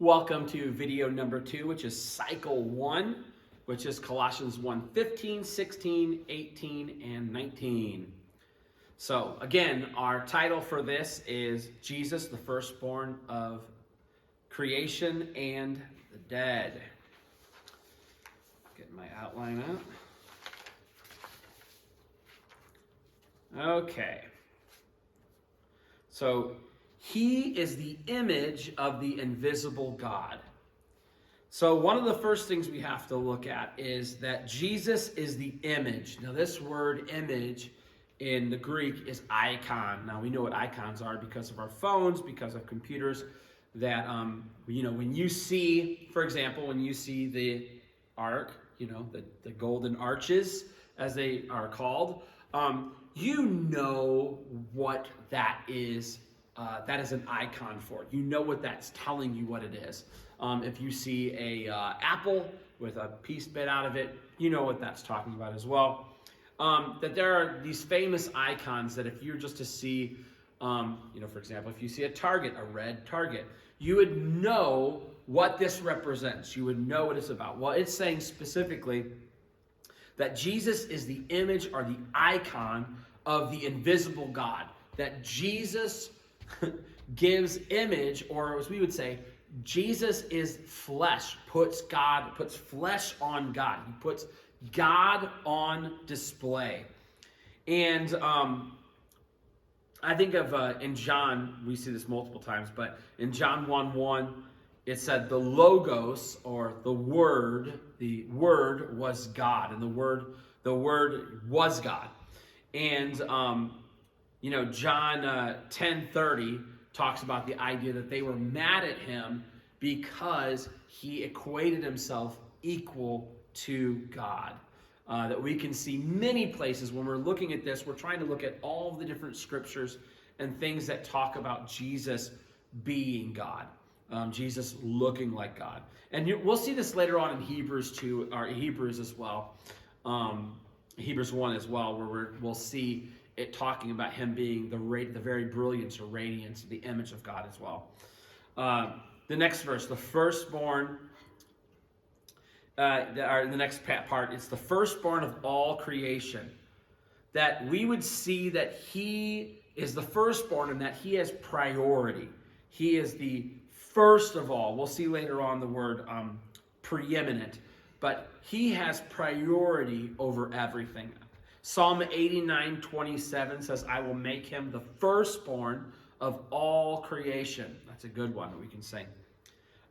Welcome to video number 2, which is cycle 1, which is Colossians 1:15, 16, 18, and 19. So again, our title for this is Jesus, the firstborn of creation and the dead. Get my outline out. Okay. So he is the image of the invisible God. So one of the first things we have to look at is that Jesus is the image. Now this word image in the Greek is icon. Now we know what icons are because of our phones, because of computers, that, when you see, for example, when you see the ark, the golden arches, as they are called, you know what that is. That is an icon for it. You know what that's telling you what it is. If you see a apple with a piece bit out of it, you know what that's talking about as well. That there are these famous icons that if you're just to see, for example, if you see a target, a red target, you would know what this represents. You would know what it's about. Well, it's saying specifically that Jesus is the image or the icon of the invisible God. That Jesus gives image, or as we would say, Jesus is flesh, puts flesh on God. He puts God on display. And I think of in John, we see this multiple times, but in John 1:1, it said the Logos, or the Word was God, and the Word was God. And John 10:30 talks about the idea that they were mad at him because he equated himself equal to God. That we can see many places when we're looking at this, we're trying to look at all of the different scriptures and things that talk about Jesus being God. Jesus looking like God. And we'll see this later on in Hebrews 2, or Hebrews as well. Hebrews 1 as well, where we'll see it talking about him being the very brilliance or radiance, the image of God as well. The next verse, the firstborn, the next part, it's the firstborn of all creation. That we would see that he is the firstborn and that he has priority. He is the first of all. We'll see later on the word preeminent, but he has priority over everything. Psalm 89:27 says, I will make him the firstborn of all creation. That's a good one that we can sing.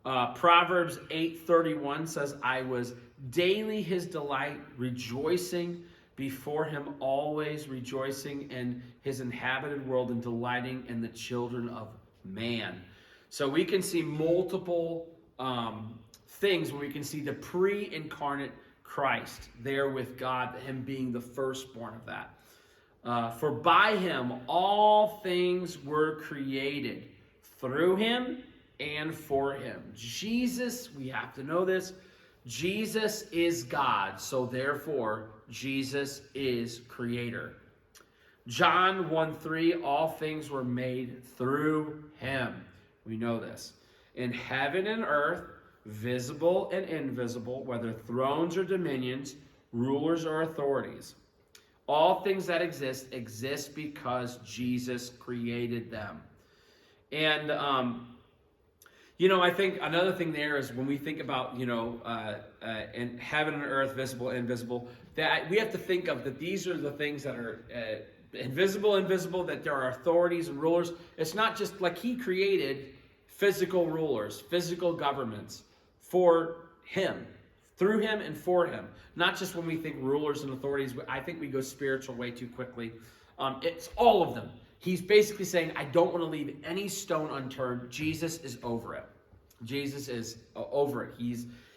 Proverbs 8:31 says, I was daily his delight, rejoicing before him, always rejoicing in his inhabited world and delighting in the children of man. So we can see multiple things where we can see the pre-incarnate Christ there with God, him being the firstborn of that. For by him all things were created, through him and for him. Jesus, we have to know this, Jesus is God, so therefore Jesus is creator. John 1:3, all things were made through him. We know this. In heaven and earth, visible and invisible, whether thrones or dominions, rulers or authorities. All things that exist because Jesus created them. And, I think another thing there is when we think about, in heaven and earth, visible and invisible, that we have to think of that these are the things that are invisible, that there are authorities and rulers. It's not just like he created physical rulers, physical governments, for him, through him and for him. Not just when we think rulers and authorities. I think we go spiritual way too quickly. It's all of them. He's basically saying, I don't want to leave any stone unturned. Jesus is over it. Jesus is over it.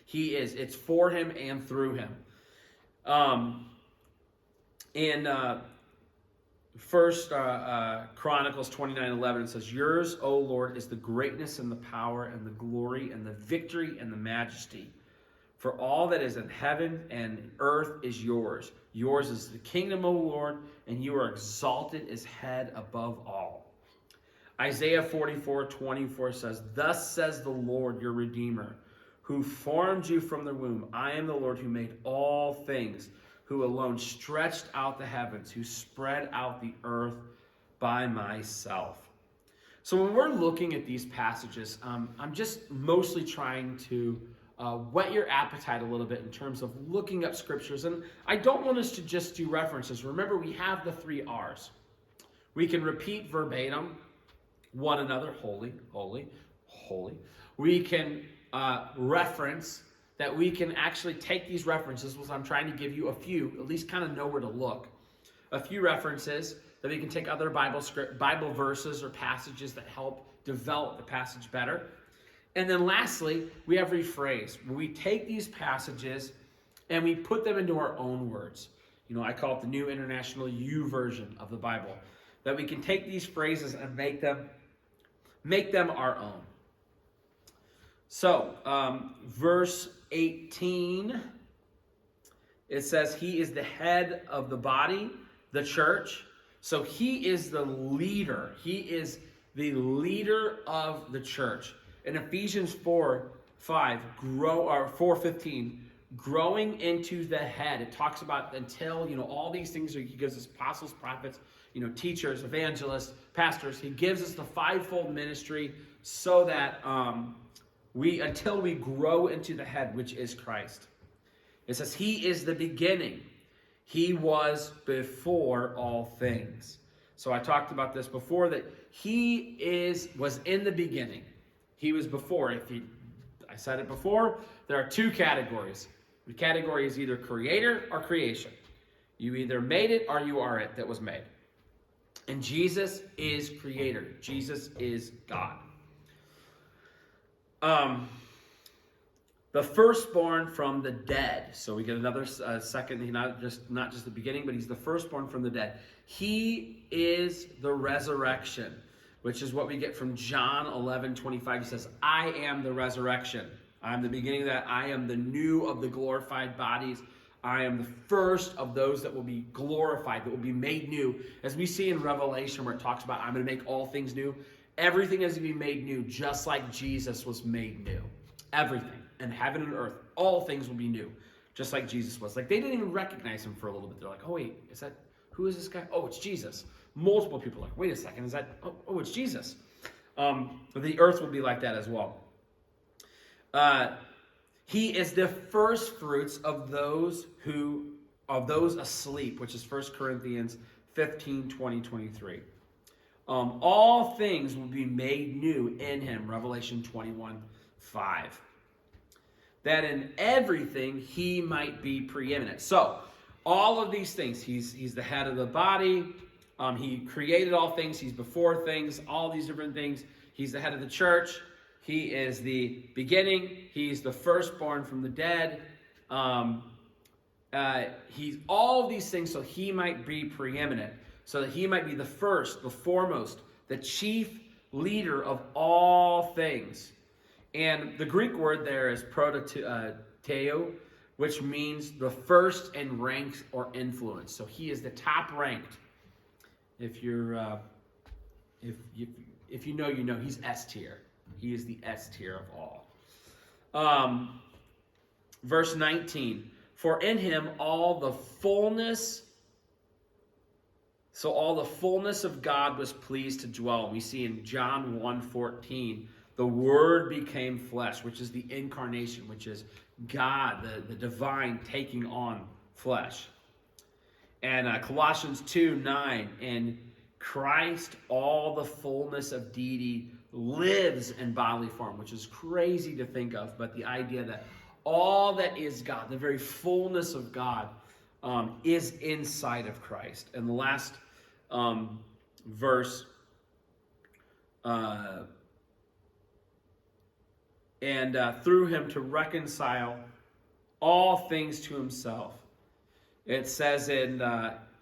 He is. It's for him and through him. In First Chronicles 29:11, it says, yours, O Lord, is the greatness and the power and the glory and the victory and the majesty. For all that is in heaven and earth is yours. Yours is the kingdom, O Lord, and you are exalted as head above all. Isaiah 44:24 says, "Thus says the Lord your Redeemer, who formed you from the womb. I am the Lord who made all things, who alone stretched out the heavens, who spread out the earth by myself." So when we're looking at these passages, I'm just mostly trying to whet your appetite a little bit in terms of looking up scriptures. And I don't want us to just do references. Remember, we have the 3 R's. We can repeat verbatim one another, holy, holy, holy. We can reference, that we can actually take these references, which I'm trying to give you a few, at least kind of know where to look. A few references that we can take other Bible verses or passages that help develop the passage better. And then lastly, we have rephrase. We take these passages and we put them into our own words. I call it the New International U version of the Bible. That we can take these phrases and make them our own. So, verse 18, it says, "He is the head of the body, the church." So he is the leader. He is the leader of the church. In Ephesians 4:15, growing into the head. It talks about until, all these things he gives us apostles, prophets, teachers, evangelists, pastors. He gives us the fivefold ministry so that until we grow into the head, which is Christ. It says he is the beginning. He was before all things. So I talked about this before, that he was in the beginning. He was before. I said it before, there are 2 categories. The category is either creator or creation. You either made it or you are it that was made. And Jesus is creator. Jesus is God. The firstborn from the dead. So we get another second. He's not just the beginning, but he's the firstborn from the dead. He is the resurrection, which is what we get from John 11:25. He says, "I am the resurrection. I am the beginning of that. I am the new of the glorified bodies. I am the first of those that will be glorified, that will be made new." As we see in Revelation, where it talks about, I'm going to make all things new. Everything is going to be made new, just like Jesus was made new. Everything. And heaven and earth, all things will be new, just like Jesus was. Like, they didn't even recognize him for a little bit. They're like, "Oh wait, who is this guy? Oh, it's Jesus." Multiple people are like, "Wait a second, is that, oh, it's Jesus." The earth will be like that as well. He is the first fruits of those asleep, which is 1 Corinthians 15:20, 23. All things will be made new in him, Revelation 21:5. That in everything he might be preeminent. So, all of these things, he's the head of the body. He created all things. He's before things, all these different things. He's the head of the church. He is the beginning. He's the firstborn from the dead. He's all of these things so he might be preeminent, so that he might be the first, the foremost, the chief leader of all things. And the Greek word there is prototeo, which means the first in rank or influence. So he is the top ranked. If you're, if you know, he's S tier. He is the S tier of all. Verse 19, "For in him all the fullness of God was pleased to dwell." And we see in John 1:14, the Word became flesh, which is the incarnation, which is God, the divine, taking on flesh. And Colossians 2:9, "In Christ all the fullness of deity lives in bodily form," which is crazy to think of, but the idea that all that is God, the very fullness of God, is inside of Christ. And the last verse, through him to reconcile all things to himself. It says in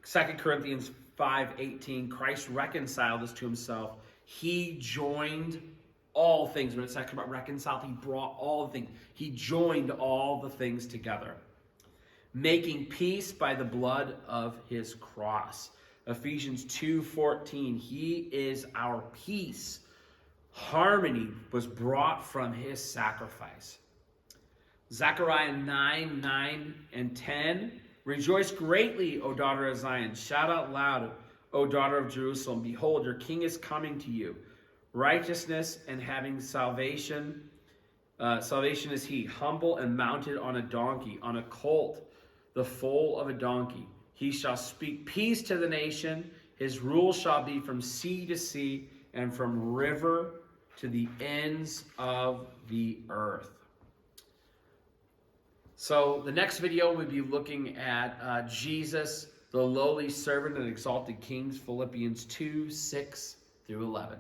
2 Corinthians 5:18, Christ reconciled us to himself. He joined all things. When it's talking about reconciled, he brought all the things. He joined all the things together, making peace by the blood of his cross. Ephesians 2:14, he is our peace. Harmony was brought from his sacrifice. Zechariah 9 and 10, rejoice greatly, O daughter of Zion. Shout out loud, O daughter of Jerusalem. Behold, your king is coming to you. Righteousness and having salvation. Salvation is he, humble and mounted on a donkey, on a colt, the foal of a donkey. He shall speak peace to the nation. His rule shall be from sea to sea and from river to the ends of the earth. So the next video we'll be looking at Jesus, the lowly servant and exalted kings, Philippians 2:6 through 11.